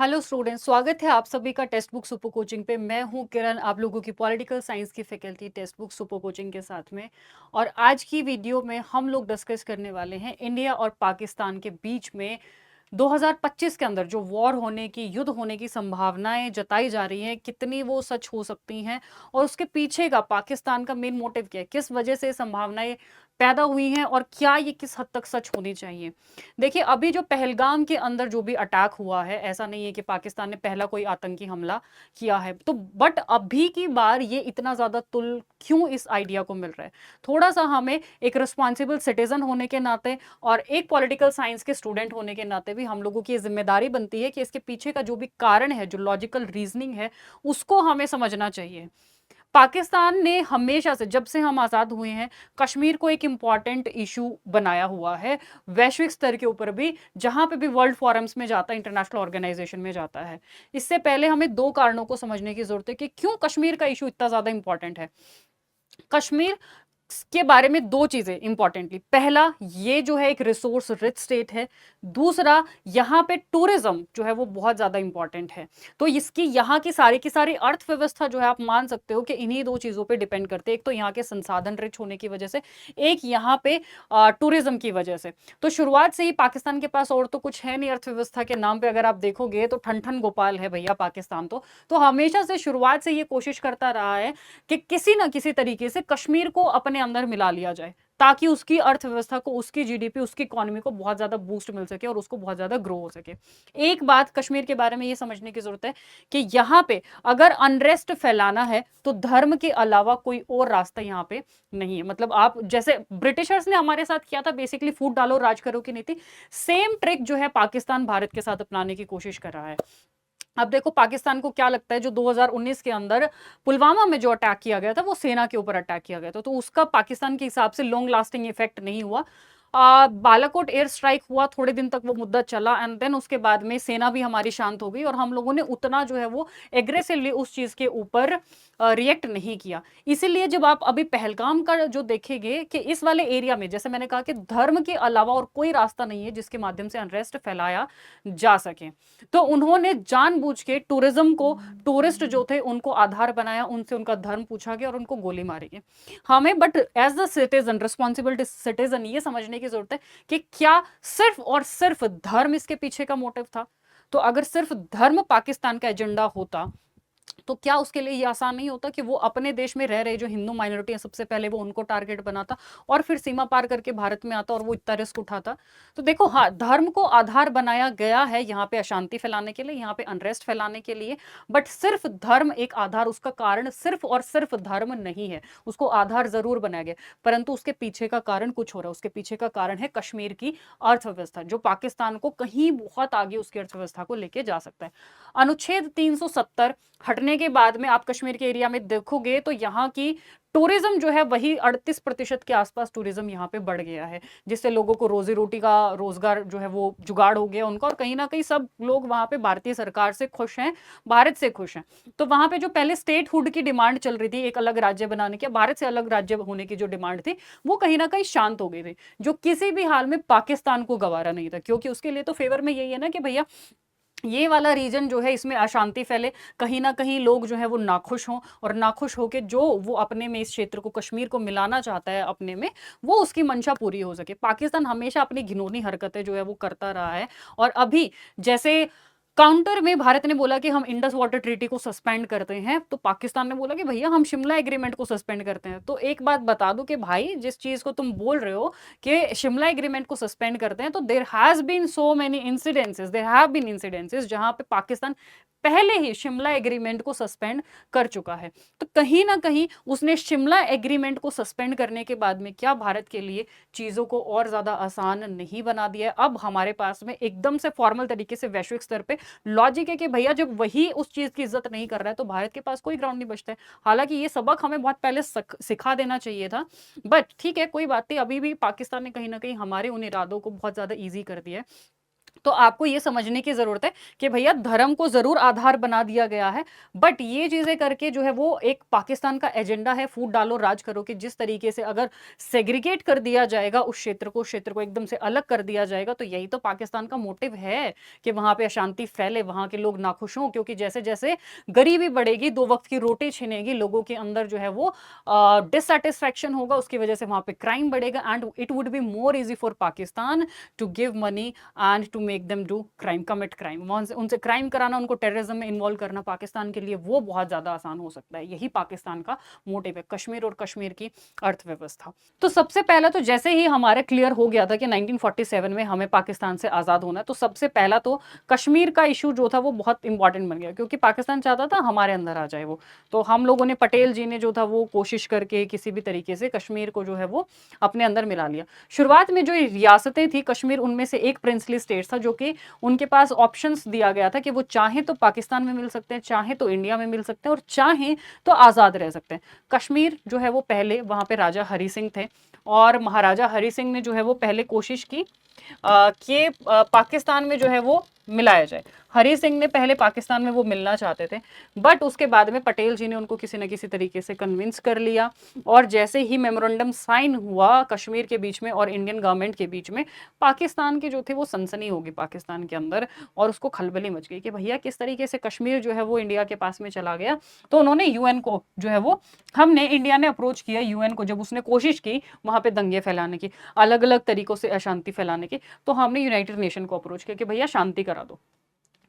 Hello students, स्वागत है आप सभी का टेक्स्ट बुक सुपर कोचिंग पे। मैं हूं किरण, आप लोगों की पॉलिटिकल साइंस की faculty text book super coaching के साथ में। और आज की वीडियो में हम लोग डिस्कस करने वाले हैं इंडिया और पाकिस्तान के बीच में 2025 के अंदर जो वॉर होने की, युद्ध होने की संभावनाएं जताई जा रही हैं, कितनी वो सच हो सकती हैं और उसके पीछे का पाकिस्तान का मेन मोटिव क्या है, किस वजह से संभावनाएं पैदा हुई हैं और क्या ये किस हद तक सच होनी चाहिए। देखिए, अभी जो पहलगाम के अंदर जो भी अटैक हुआ है, ऐसा नहीं है कि पाकिस्तान ने पहला कोई आतंकी हमला किया है, तो बट अभी की बार ये इतना ज्यादा तुल क्यों इस आइडिया को मिल रहा है। थोड़ा सा हमें एक रिस्पॉन्सिबल सिटीजन होने के नाते और एक पॉलिटिकल साइंस के स्टूडेंट होने के नाते भी हम लोगों की ये जिम्मेदारी बनती है कि इसके पीछे का जो भी कारण है, जो लॉजिकल रीजनिंग है, उसको हमें समझना चाहिए। पाकिस्तान ने हमेशा से, जब से हम आजाद हुए हैं, कश्मीर को एक इंपॉर्टेंट इशू बनाया हुआ है वैश्विक स्तर के ऊपर भी, जहां पे भी वर्ल्ड फोरम्स में जाता है, इंटरनेशनल ऑर्गेनाइजेशन में जाता है। इससे पहले हमें दो कारणों को समझने की जरूरत है कि क्यों कश्मीर का इशू इतना ज्यादा इंपॉर्टेंट है। कश्मीर के बारे में दो चीजें इंपॉर्टेंटली, पहला, ये जो है एक रिसोर्स रिच स्टेट है। दूसरा, यहां पे टूरिज्म जो है वो बहुत ज्यादा इंपॉर्टेंट है। तो इसकी यहाँ की सारी अर्थव्यवस्था जो है, आप मान सकते हो कि इन्हीं दो चीजों पे डिपेंड करते हैं। एक तो यहाँ के संसाधन रिच होने की वजह से, एक यहाँ पे टूरिज्म की वजह से। तो शुरुआत से ही पाकिस्तान के पास और तो कुछ है नहीं अर्थव्यवस्था के नाम पे, अगर आप देखोगे तो ठन ठन गोपाल है भैया पाकिस्तान। तो हमेशा से शुरुआत से ये कोशिश करता रहा है कि किसी ना किसी तरीके से कश्मीर को अपने अंदर मिला लिया जाए, ताकि उसकी अर्थव्यवस्था को, उसकी जीडीपी, उसकी इकोनॉमी को बहुत ज्यादा बूस्ट मिल सके और उसको बहुत ज्यादा ग्रो हो सके। एक बात कश्मीर के बारे में ये समझने की जरूरत है कि यहां पे अगर अनरेस्ट फैलाना है तो धर्म के अलावा कोई और रास्ता यहां पे नहीं है। मतलब आप जैसे ब्रिटिशर्स ने हमारे साथ किया था, बेसिकली फूट डालो राज करो की नीति, सेम ट्रिक जो है पाकिस्तान भारत के साथ अपनाने की कोशिश कर रहा है। अब देखो, पाकिस्तान को क्या लगता है, जो 2019 के अंदर पुलवामा में जो अटैक किया गया था, वो सेना के ऊपर अटैक किया गया था, तो उसका पाकिस्तान के हिसाब से लॉन्ग लास्टिंग इफेक्ट नहीं हुआ। बालाकोट एयर स्ट्राइक हुआ, थोड़े दिन तक वो मुद्दा चला, एंड देन उसके बाद में सेना भी हमारी शांत हो गई और हम लोगों ने उतना जो है वो एग्रेसिवली उस चीज के ऊपर रिएक्ट नहीं किया। इसीलिए जब आप अभी पहलगाम का जो देखेंगे कि इस वाले एरिया में, जैसे मैंने कहा कि धर्म के अलावा और कोई रास्ता नहीं है जिसके माध्यम से अनरेस्ट फैलाया जा सके, तो उन्होंने जानबूझ के टूरिज्म को, टूरिस्ट जो थे उनको आधार बनाया, उनसे उनका धर्म पूछा गया और उनको गोली मारी गई। हमें but as the citizen, responsible citizen, ये समझने की जरूरत है कि क्या सिर्फ और सिर्फ धर्म इसके पीछे का मोटिव था। तो अगर सिर्फ धर्म पाकिस्तान का एजेंडा होता तो क्या उसके लिए ये आसान नहीं होता कि वो अपने देश में रह रहे जो हिंदू माइनॉरिटी है, सबसे पहले वो उनको टारगेट बनाता और फिर सीमा पार करके भारत में आता और वो इतना रिस्क उठाता। तो देखो, हाँ, धर्म को आधार बनाया गया है यहाँ पे अशांति फैलाने के लिए, यहाँ पे अनरेस्ट फैलाने के लिए, बट सिर्फ धर्म एक आधार, उसका कारण सिर्फ और सिर्फ धर्म नहीं है। उसको आधार जरूर बनाया गया, परंतु उसके पीछे का कारण कुछ हो रहा है। उसके पीछे का कारण है कश्मीर की अर्थव्यवस्था, जो पाकिस्तान को कहीं बहुत आगे उसकी अर्थव्यवस्था को लेके जा सकता है। अनुच्छेद 370 हटने के बाद में आप कश्मीर के एरिया में देखोगे तो यहाँ की टूरिज्म जो है वही 38% के आसपास टूरिज्म यहाँ पे बढ़ गया है, जिससे लोगों को रोजी रोटी का, रोजगार जो है वो जुगाड़ हो गया उनका, और कहीं ना कहीं सब लोग वहां पे भारतीय सरकार से खुश हैं, भारत से खुश हैं। तो वहां पे जो पहले स्टेटहुड की डिमांड चल रही थी, एक अलग राज्य बनाने की, भारत से अलग राज्य होने की जो डिमांड थी, वो कहीं ना कहीं शांत हो गई थी, जो किसी भी हाल में पाकिस्तान को गवारा नहीं था, क्योंकि उसके लिए तो फेवर में यही है ना कि भैया ये वाला रीजन जो है इसमें अशांति फैले, कहीं ना कहीं लोग जो है वो नाखुश हों, और नाखुश होके जो वो अपने में इस क्षेत्र को, कश्मीर को मिलाना चाहता है अपने में, वो उसकी मंशा पूरी हो सके। पाकिस्तान हमेशा अपनी घिनौनी हरकतें जो है वो करता रहा है। और अभी जैसे काउंटर में भारत ने बोला कि हम इंडस वाटर ट्रीटी को सस्पेंड करते हैं, तो पाकिस्तान ने बोला कि भैया हम शिमला एग्रीमेंट को सस्पेंड करते हैं। तो एक बात बता दूं कि भाई, जिस चीज को तुम बोल रहे हो कि शिमला एग्रीमेंट को सस्पेंड करते हैं, तो there has been so many incidences, there have been incidences जहां पे पाकिस्तान पहले ही शिमला एग्रीमेंट को सस्पेंड कर चुका है। तो कहीं ना कहीं उसने शिमला एग्रीमेंट को सस्पेंड करने के बाद में क्या भारत के लिए चीजों को और ज्यादा आसान नहीं बना दिया है। अब हमारे पास में एकदम से फॉर्मल तरीके से वैश्विक स्तर पे लॉजिक है कि भैया जब वही उस चीज की इज्जत नहीं कर रहा है तो भारत के पास कोई ग्राउंड नहीं बचता है। हालांकि ये सबक हमें बहुत पहले सिखा देना चाहिए था, बट ठीक है, कोई बात नहीं, अभी भी पाकिस्तान ने कहीं ना कहीं हमारे उन इरादों को बहुत ज्यादा ईजी कर दिया है। तो आपको ये समझने की ज़रूरत है कि भैया धर्म को ज़रूर आधार बना दिया गया है, बट ये चीज़ें करके जो है वो एक पाकिस्तान का एजेंडा है, फूट डालो राज करो, कि जिस तरीके से अगर सेग्रीगेट कर दिया जाएगा उस क्षेत्र को एकदम से अलग कर दिया जाएगा, तो यही तो पाकिस्तान का मोटिव है कि वहाँ पे अशांति फैले, वहाँ के लोग नाखुश हों, क्योंकि जैसे-जैसे गरीबी बढ़ेगी, 2 वक़्त की रोटी छिनेगी, लोगों के अंदर जो है वो डिससैटिस्फैक्शन होगा, उसकी वजह से वहाँ पे क्राइम बढ़ेगा and it would be more easy for Pakistan to give money and to make them do crime, commit crime, उनसे क्राइम कराना, उनको टेररिज्म में इन्वॉल्व करना पाकिस्तान के लिए वो बहुत ज्यादा आसान हो सकता है। यही पाकिस्तान का मोटिव है, कश्मीर और कश्मीर की अर्थव्यवस्था। तो सबसे पहला तो जैसे ही हमारे क्लियर हो गया था कि 1947 में हमें पाकिस्तान से आजाद होना है, तो सबसे पहला तो कश्मीर का इशू जो था वो बहुत इंपॉर्टेंट बन गया, क्योंकि पाकिस्तान चाहता था हमारे अंदर आ जाए वो। तो हम लोगों ने, पटेल जी ने जो था वो कोशिश करके किसी भी तरीके से कश्मीर को जो है वो अपने अंदर मिला लिया। शुरुआत में जो रियासतें थी कश्मीर, उनमें से एक प्रिंसली स्टेट था, जो कि उनके पास ऑप्शंस दिया गया था कि वो चाहे तो पाकिस्तान में मिल सकते हैं, चाहे तो इंडिया में मिल सकते हैं, और चाहे तो आज़ाद रह सकते हैं। कश्मीर जो है वो पहले वहाँ पे राजा हरि सिंह थे, और महाराजा हरि सिंह ने जो है वो पहले कोशिश की कि पाकिस्तान में जो है वो मिलाया जाए। हरि सिंह ने पहले पाकिस्तान में वो मिलना चाहते थे, बट उसके बाद में पटेल जी ने उनको किसी न किसी तरीके से कन्विंस कर लिया, और जैसे ही मेमोरेंडम साइन हुआ कश्मीर के बीच में और इंडियन गवर्नमेंट के बीच में, पाकिस्तान के जो थे वो सनसनी होगी पाकिस्तान के अंदर, और उसको खलबली मच गई कि भैया किस तरीके से कश्मीर जो है वो इंडिया के पास में चला गया। तो उन्होंने यूएन को जो है वो, हमने इंडिया ने अप्रोच किया यूएन को, जब उसने कोशिश की वहां पे दंगे फैलाने की, अलग अलग तरीकों से अशांति फैलाने की, तो हमने यूनाइटेड नेशन को अप्रोच किया कि भैया शांति करा दो।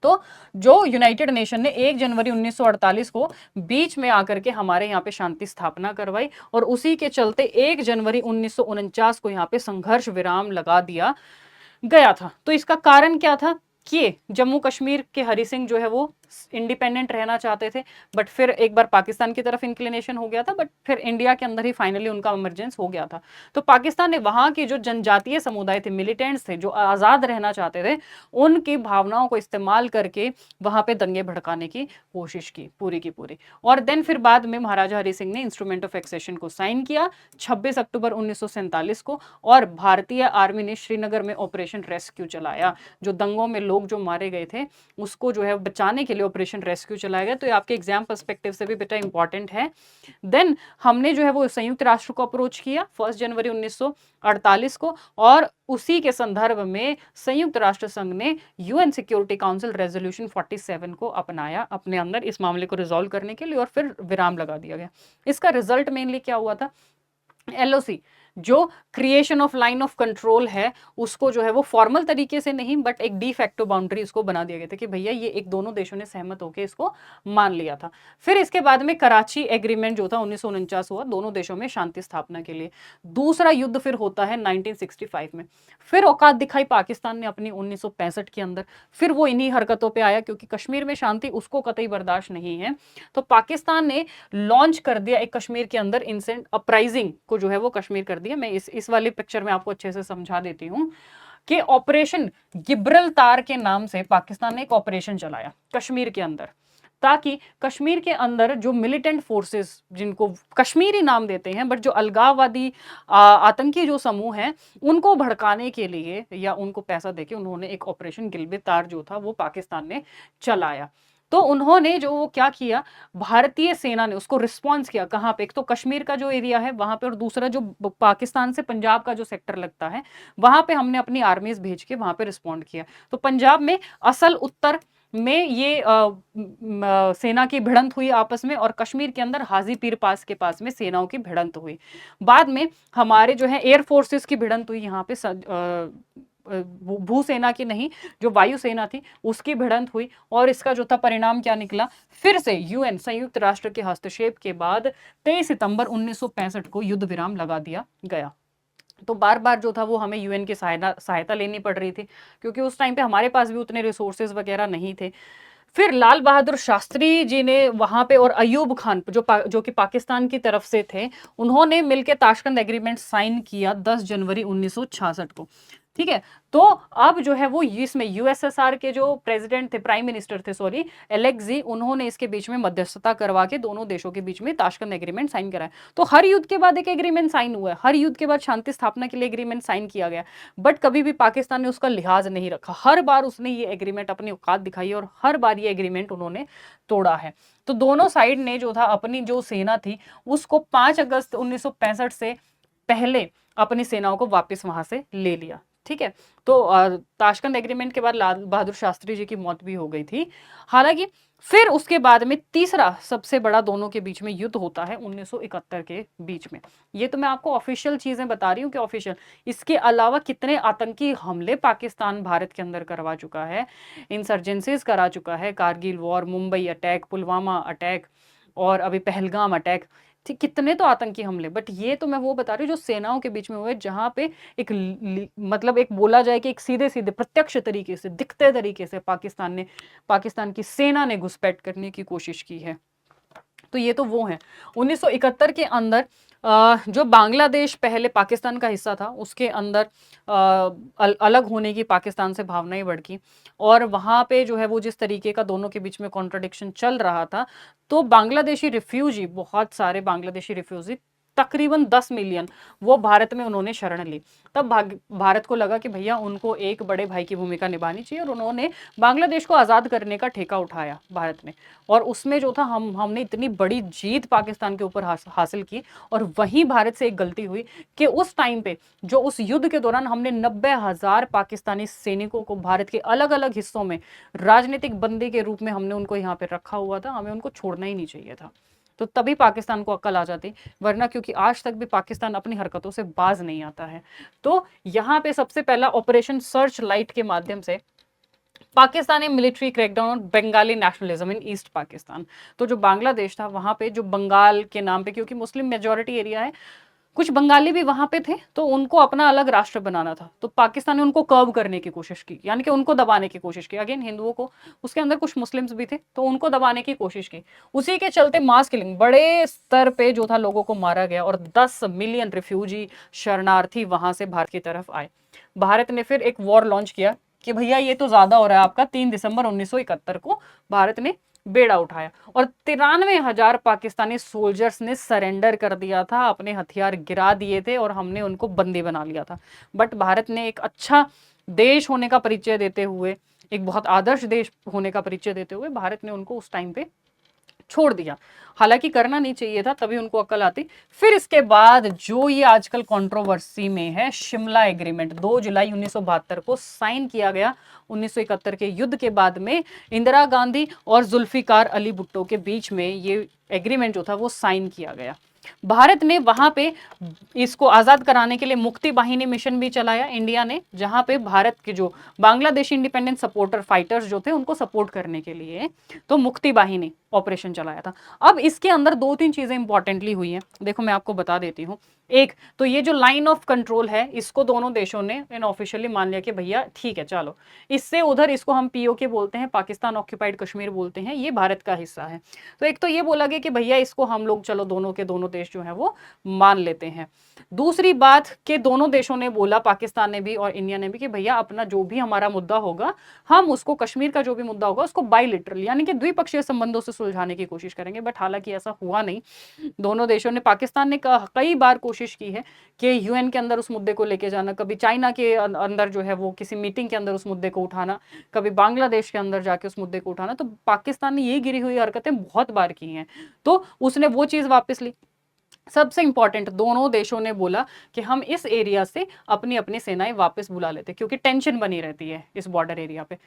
तो जो यूनाइटेड नेशन ने 1 जनवरी 1948 को बीच में आकर के हमारे यहाँ पे शांति स्थापना करवाई, और उसी के चलते 1 जनवरी 1949 को यहाँ पे संघर्ष विराम लगा दिया गया था। तो इसका कारण क्या था कि जम्मू कश्मीर के हरि सिंह जो है वो इंडिपेंडेंट रहना चाहते थे, बट फिर एक बार पाकिस्तान की तरफ इंक्लिनेशन हो गया था, बट फिर इंडिया के अंदर ही फाइनली उनका इमरजेंस हो गया था। तो पाकिस्तान ने वहां के जो जनजातीय समुदाय थे, मिलिटेंट्स थे, जो आजाद रहना चाहते थे, उनकी भावनाओं को इस्तेमाल करके वहां पे दंगे भड़काने की कोशिश की पूरी की पूरी। और देन फिर बाद में महाराजा हरि सिंह ने इंस्ट्रूमेंट ऑफ एक्सेशन को साइन किया 26 अक्टूबर 1947 को, और भारतीय आर्मी ने श्रीनगर में ऑपरेशन रेस्क्यू चलाया। जो दंगों में लोग जो मारे गए थे उसको जो है बचाने के लिए ऑपरेशन रेस्क्यू चलाया गया। तो ये आपके एग्जाम पर्सपेक्टिव से भी बेटा इंपॉर्टेंट है। देन हमने जो है वो संयुक्त राष्ट्र को अप्रोच किया 1 जनवरी 1948 को, और उसी के संदर्भ में संयुक्त राष्ट्र संघ ने यूएन सिक्योरिटी काउंसिल रेजोल्यूशन 47 को अपनाया अपने अंदर इस मामले को रिजॉल्व करने के लिए, और फिर विराम लगा दिया गया। इसका रिजल्ट मेनली क्या हुआ था, एलओसी जो creation of line of control है, उसको जो है वो फॉर्मल तरीके से नहीं बट एक डी फैक्टो बाउंड्री उसको बना दिया गया था कि भैया ये एक दोनों देशों ने सहमत होकर इसको मान लिया था। फिर इसके बाद में कराची एग्रीमेंट जो था 1949 हुआ दोनों देशों में शांति स्थापना के लिए। दूसरा युद्ध फिर होता है 1965 में। फिर औकात दिखाई पाकिस्तान ने अपनी 1965 के अंदर, फिर वो इन्हीं हरकतों पर आया क्योंकि कश्मीर में शांति उसको कतई बर्दाश्त नहीं है। तो पाकिस्तान ने लॉन्च कर दिया एक कश्मीर के अंदर इंसेंट अपराइजिंग को जो है वो कश्मीर कर दिया। मैं इस वाली पिक्चर में आपको अच्छे से समझा देती हूं कि ऑपरेशन गिब्रल्टार के नाम से पाकिस्तान ने एक ऑपरेशन चलाया कश्मीर के अंदर, ताकि कश्मीर के अंदर जो मिलिटेंट फोर्सेस जिनको कश्मीरी नाम देते हैं बट जो अलगाववादी आतंकी जो समूह हैं उनको भड़काने के लिए या उनको पैसा देके उन्होंने एक ऑपरेशन गिब्रल्टार जो था वो पाकिस्तान ने चलाया। तो उन्होंने जो वो क्या किया, भारतीय सेना ने उसको रिस्पॉन्स किया। कहाँ पे, एक तो कश्मीर का जो एरिया है वहां पे, और दूसरा जो पाकिस्तान से पंजाब का जो सेक्टर लगता है वहां पे हमने अपनी आर्मीज भेज के वहां पे रिस्पॉन्ड किया। तो पंजाब में असल उत्तर में ये सेना की भिड़ंत हुई आपस में, और कश्मीर के अंदर हाजी पीर पास के पास में सेनाओं की भिड़ंत हुई। बाद में हमारे जो है एयर फोर्सेस की भिड़ंत हुई यहाँ पे, भूसेना की नहीं, जो वायुसेना थी उसकी भिड़ंत हुई। और इसका जो था परिणाम क्या निकला, फिर से यूएन संयुक्त राष्ट्र के हस्तक्षेप के बाद 23 सितंबर 1965 को युद्ध विराम लगा दिया गया। तो बार बार जो था वो हमें यूएन की सहायता लेनी पड़ रही थी, क्योंकि उस टाइम पे हमारे पास भी उतने रिसोर्सेज वगैरह नहीं थे। फिर लाल बहादुर शास्त्री जी ने वहां पे, और अयूब खान जो कि पाकिस्तान की तरफ से थे, उन्होंने मिलकर ताशकंद एग्रीमेंट साइन किया 10 जनवरी 1966 को। ठीक है। तो अब जो है वो इसमें यूएसएसआर के जो प्रेसिडेंट थे, प्राइम मिनिस्टर थे सॉरी, एलेक्सी, उन्होंने इसके बीच में मध्यस्थता करवा के दोनों देशों के बीच में ताशकंद एग्रीमेंट साइन कराया। तो हर युद्ध के बाद एक एग्रीमेंट साइन हुआ है, हर युद्ध के बाद शांति स्थापना के लिए एग्रीमेंट साइन किया गया, बट कभी भी पाकिस्तान ने उसका लिहाज नहीं रखा। हर बार उसने ये एग्रीमेंट अपनी औकात दिखाई और हर बार ये एग्रीमेंट उन्होंने तोड़ा है। तो दोनों साइड ने जो था अपनी जो सेना थी उसको 5 अगस्त 1965 से पहले अपनी सेनाओं को वापस वहां से ले लिया। ठीक है। तो ताशकंद एग्रीमेंट के बाद लाल बहादुर शास्त्री जी की मौत भी हो गई थी। हालांकि फिर उसके बाद में तीसरा सबसे बड़ा दोनों के बीच में युद्ध होता है 1971 के बीच में। ये तो मैं आपको ऑफिशियल चीजें बता रही हूँ कि ऑफिशियल, इसके अलावा कितने आतंकी हमले पाकिस्तान भारत के अंदर करवा चुका है, इंसर्जेंसीज करा चुका है, Kargil war, Mumbai attack, Pulwama attack और अभी पहलगाम अटैक, ठीक, कितने तो आतंकी हमले। बट ये तो मैं वो बता रही हूँ जो सेनाओं के बीच में हुए, जहां पे एक मतलब एक बोला जाए कि एक सीधे सीधे प्रत्यक्ष तरीके से, दिखते तरीके से पाकिस्तान की सेना ने घुसपैठ करने की कोशिश की है। तो ये तो वो है 1971 के अंदर जो बांग्लादेश पहले पाकिस्तान का हिस्सा था उसके अंदर अलग होने की पाकिस्तान से भावनाएं भड़की, और वहां पे जो है वो जिस तरीके का दोनों के बीच में कॉन्ट्रडिक्शन चल रहा था, तो बांग्लादेशी रिफ्यूजी, बहुत सारे बांग्लादेशी रिफ्यूजी, तकरीबन 10 मिलियन, वो भारत में उन्होंने शरण ली। तब भारत को लगा कि भैया उनको एक बड़े भाई की भूमिका निभानी चाहिए, और उन्होंने बांग्लादेश को आज़ाद करने का ठेका उठाया भारत ने। और उसमें जो था हमने इतनी बड़ी जीत पाकिस्तान के ऊपर हासिल की। और वहीं भारत से एक गलती हुई कि उस टाइम पे जो उस युद्ध के दौरान हमने 90,000 पाकिस्तानी सैनिकों को भारत के अलग अलग हिस्सों में राजनीतिक बंदी के रूप में हमने उनको यहाँ पे रखा हुआ था, हमें उनको छोड़ना ही नहीं चाहिए था। तो तभी पाकिस्तान को अक्ल आ जाती, वरना क्योंकि आज तक भी पाकिस्तान अपनी हरकतों से बाज नहीं आता है। तो यहाँ पे सबसे पहला ऑपरेशन सर्च लाइट के माध्यम से पाकिस्तानी मिलिट्री क्रैकडाउन और Bengali nationalism in east Pakistan. तो जो बांग्लादेश था वहां पे जो बंगाल के नाम पे, क्योंकि मुस्लिम मेजोरिटी एरिया है, कुछ बंगाली भी वहां पे थे, तो उनको अपना अलग राष्ट्र बनाना था। तो पाकिस्तान ने उनको कर्व करने की कोशिश की, यानी कि उनको दबाने की कोशिश की, अगेन हिंदुओं को, उसके अंदर कुछ मुस्लिम्स भी थे, तो उनको दबाने की कोशिश की। उसी के चलते मास किलिंग बड़े स्तर पे जो था लोगों को मारा गया, और 10 मिलियन रिफ्यूजी शरणार्थी वहां से भारत की तरफ आए। भारत ने फिर एक वॉर लॉन्च किया कि भैया ये तो ज्यादा हो रहा है आपका। 3 दिसंबर 1971 को भारत ने बेड़ा उठाया और 93,000 पाकिस्तानी सोल्जर्स ने सरेंडर कर दिया था, अपने हथियार गिरा दिए थे और हमने उनको बंदी बना लिया था। बट भारत ने एक अच्छा देश होने का परिचय देते हुए, एक बहुत आदर्श देश होने का परिचय देते हुए, भारत ने उनको उस टाइम पे छोड़ दिया। हालांकि करना नहीं चाहिए था, तभी उनको अक्ल आती। फिर इसके बाद जो ये आजकल कंट्रोवर्सी में है, शिमला एग्रीमेंट 2 जुलाई 1972 को साइन किया गया। 1971 के युद्ध के बाद में इंदिरा गांधी और जुल्फिकार अली भुट्टो के बीच में ये एग्रीमेंट जो था वो साइन किया गया। भारत ने वहां पे इसको आजाद कराने के लिए मुक्ति वाहिनी मिशन भी चलाया इंडिया ने, जहां पे भारत के जो बांग्लादेशी इंडिपेंडेंस सपोर्टर फाइटर्स जो थे उनको सपोर्ट करने के लिए तो मुक्ति वाहिनी ऑपरेशन चलाया था। अब इसके अंदर 2-3 चीजें इंपॉर्टेंटली हुई हैं, देखो मैं आपको बता देती हूँ। एक तो ये जो लाइन ऑफ कंट्रोल है, इसको दोनों देशों ने ऑफिशियली मान लिया कि भैया ठीक है चलो, इससे उधर, इसको हम पीओके बोलते हैं, पाकिस्तान ऑक्यूपाइड कश्मीर बोलते हैं, ये भारत का हिस्सा है। तो एक तो ये बोला गया कि भैया इसको हम लोग चलो दोनों के दोनों देश जो है वो मान लेते हैं। दूसरी बात कि दोनों देशों ने बोला, पाकिस्तान ने भी और इंडिया ने भी, कि भैया अपना जो भी हमारा मुद्दा होगा, हम उसको, कश्मीर का जो भी मुद्दा होगा उसको बायलिटरल यानी कि द्विपक्षीय संबंधों से सुलझाने की कोशिश करेंगे। बट हालांकि ऐसा हुआ नहीं। दोनों देशों ने, पाकिस्तान ने कई बार कोशिश की है कि यूएन के अंदर उस मुद्दे को लेके जाना, कभी चाइना के अंदर जो है वो किसी मीटिंग के अंदर उस मुद्दे को उठाना, कभी बांग्लादेश के अंदर जाके उस मुद्दे को उठाना। तो पाकिस्तान ने ये गिरी हुई हरकतें बहुत बार की हैं, तो उसने वो चीज वापस ली। सबसे इंपॉर्टेंट, दोनों देशों ने बोला कि हम इस एरिया से अपनी अपनी सेनाएं वापस बुला लेते, क्योंकि टेंशन बनी रहती है इस बॉर्डर एरिया पे।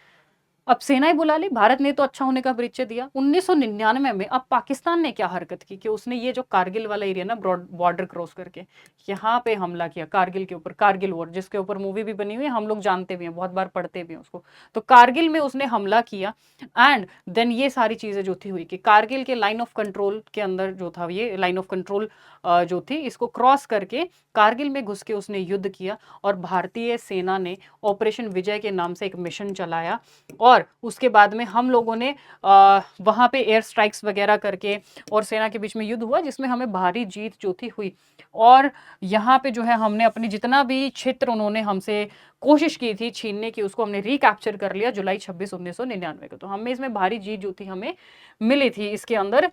अब सेनाएं बुला ली, भारत ने तो अच्छा होने का परिचय दिया। 1999 में अब पाकिस्तान ने क्या हरकत की कि उसने ये जो कारगिल वाला एरिया ना, बॉर्डर क्रॉस करके यहाँ पे हमला किया, कारगिल के ऊपर, कारगिल वॉर जिसके ऊपर मूवी भी बनी हुई है, हम लोग जानते भी हैं, बहुत बार पढ़ते भी हैं उसको। तो कारगिल में उसने हमला किया, एंड देन ये सारी चीजें जो थी हुई कि कारगिल के लाइन ऑफ कंट्रोल के अंदर जो था, ये लाइन ऑफ कंट्रोल जो थी, इसको क्रॉस करके कारगिल में घुस के उसने युद्ध किया, और भारतीय सेना ने ऑपरेशन विजय के नाम से एक मिशन चलाया, और और उसके बाद में हम लोगों ने वहाँ पे एयर स्ट्राइक्स वगैरह करके और सेना के बीच में युद्ध हुआ, जिसमें हमें भारी जीत जो थी हुई। और यहाँ पे जो है हमने अपनी जितना भी क्षेत्र उन्होंने हमसे कोशिश की थी छीनने की, उसको हमने रिकैप्चर कर लिया जुलाई 26 1999 को। तो हमें इसमें भारी जीत जो थी हमें मिली थी इसके अंदर।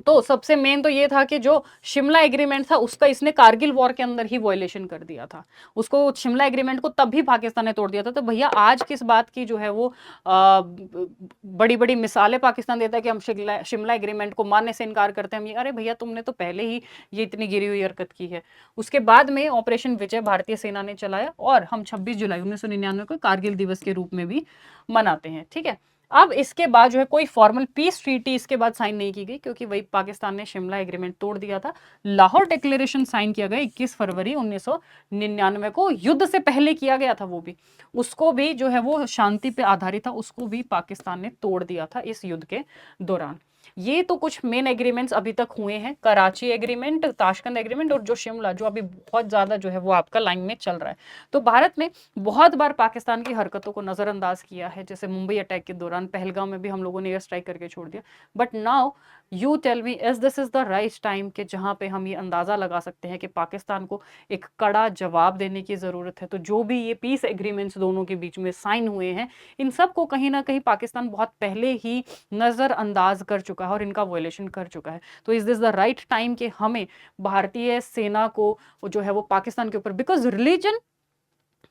तो सबसे मेन तो ये था कि जो शिमला एग्रीमेंट था उसका इसने कारगिल वॉर के अंदर ही वायलेशन कर दिया था। उसको शिमला एग्रीमेंट को तब भी पाकिस्तान ने तोड़ दिया था। तो भैया आज किस बात की जो है वो बड़ी बड़ी मिसालें पाकिस्तान देता है कि हम शिमला एग्रीमेंट को मानने से इनकार करते हैं। हम ये, अरे भैया तुमने तो पहले ही ये इतनी गिरी हुई हरकत की है। उसके बाद में ऑपरेशन विजय भारतीय सेना ने चलाया और हम 26 जुलाई 1999 को कारगिल दिवस के रूप में भी मनाते हैं। ठीक है, अब इसके बाद जो है कोई फॉर्मल पीस ट्रीटी इसके बाद साइन नहीं की गई, क्योंकि वही पाकिस्तान ने शिमला एग्रीमेंट तोड़ दिया था। लाहौर डिक्लेरेशन साइन किया गया 21 फरवरी 1999 को, युद्ध से पहले किया गया था वो भी, उसको भी जो है वो शांति पे आधारित था, उसको भी पाकिस्तान ने तोड़ दिया था इस युद्ध के दौरान। ये तो कुछ मेन एग्रीमेंट्स अभी तक हुए हैं, कराची एग्रीमेंट, ताशकंद एग्रीमेंट और जो शिमला, जो अभी बहुत ज्यादा जो है वो आपका लाइन में चल रहा है। तो भारत ने बहुत बार पाकिस्तान की हरकतों को नजरअंदाज किया है, जैसे मुंबई अटैक के दौरान पहलगाम में भी हम लोगों ने एयर स्ट्राइक करके छोड़ दिया। But now you tell me, is this is the right time कि जहां पे हम ये अंदाजा लगा सकते हैं कि पाकिस्तान को एक कड़ा जवाब देने की जरूरत है। तो जो भी ये पीस एग्रीमेंट्स दोनों के बीच में साइन हुए हैं, इन सब को कहीं ना कहीं पाकिस्तान बहुत पहले ही नजरअंदाज कर चुका है और इनका वायलेशन कर चुका है। तो is this the right time कि हमें भारतीय सेना को जो है वो पाकिस्तान के ऊपर, बिकॉज रिलीजन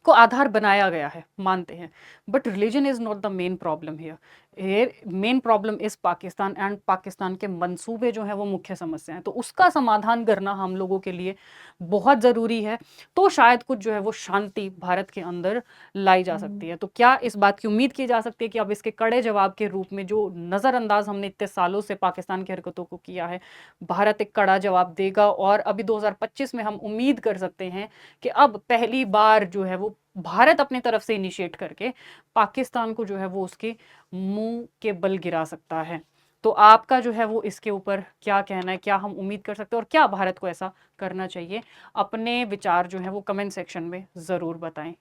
को आधार बनाया गया है, मानते हैं, but religion is not the main problem here. Main problem is Pakistan and Pakistan के मंसूबे जो है वो मुख्य समस्या है। तो उसका समाधान करना हम लोगों के लिए बहुत जरूरी है। तो शायद कुछ जो है वो शांति भारत के अंदर लाई जा सकती है। तो क्या इस बात की उम्मीद की जा सकती है कि अब इसके कड़े जवाब के रूप में, जो नजरअंदाज हमने इतने सालों से पाकिस्तान की हरकतों को किया है, भारत एक कड़ा जवाब देगा और अभी 2025 में हम उम्मीद कर सकते हैं कि अब पहली बार जो है वो भारत अपनी तरफ से इनिशिएट करके पाकिस्तान को जो है वो उसके मुंह के बल गिरा सकता है। तो आपका जो है वो इसके ऊपर क्या कहना है, क्या हम उम्मीद कर सकते हैं और क्या भारत को ऐसा करना चाहिए? अपने विचार जो है वो कमेंट सेक्शन में जरूर बताएं।